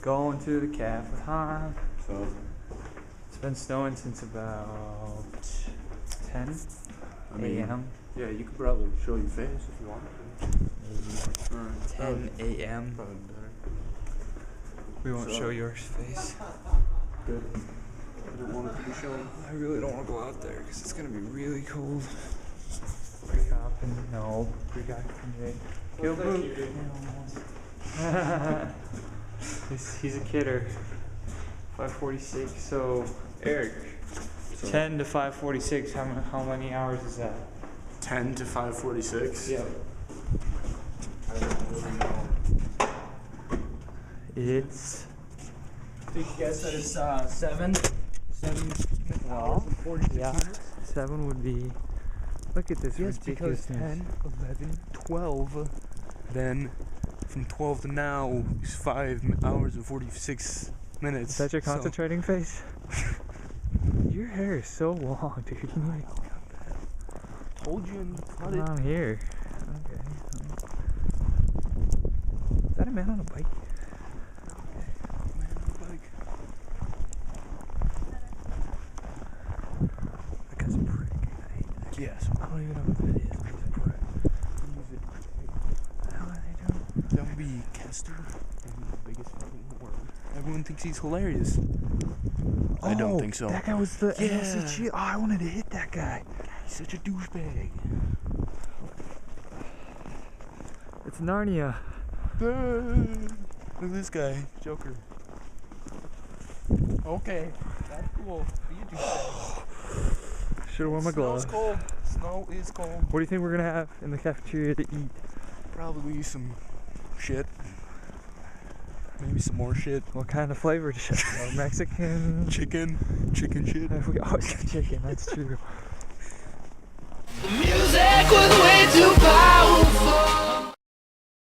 Going to the calf with Hahn. So It's been snowing since about 10 a.m. Yeah, you could probably show your face if you want. Maybe 10 a.m. Probably better. We won't show your face. Good. I don't want it to be shown. I really don't want to go out there because it's going to be really cold. Break up and no. Break up and kill boot. He's a kidder. 5:46. So Eric, 10 to 5:46. How many hours is that? 10 to 5:46. Yep. I don't really know. It's. I think you guys said it's 7 Well, hours and 46 yeah. minutes. 7 would be. Look at this Yes, because ridiculousness. 10, 11, 12, then from 12 to now is 5 hours and 46 minutes. Is that your So- concentrating face? Your hair is so long, dude. You need Told you and you to cut put it. it on here. Okay. Is that a man on a bike? Man on the bike. That guy's a prick. I hate that. Yes. I don't even know what that is. But he's a prick. What the hell are they doing? That would be Kester. He's the biggest fucking in the world. Everyone thinks he's hilarious. I don't think so. That guy was the Yeah. NLCG. Oh, I wanted to hit that guy. He's such a douchebag. It's Narnia. Look at this guy, Joker. Okay, that's cool. Be a douchebag. Should've worn my gloves. Snow's cold. Snow is cold. What do you think we're gonna have in the cafeteria to eat? Probably some shit. Maybe some more shit. What kind of flavor? Mexican? Chicken shit. We always have chicken, that's true.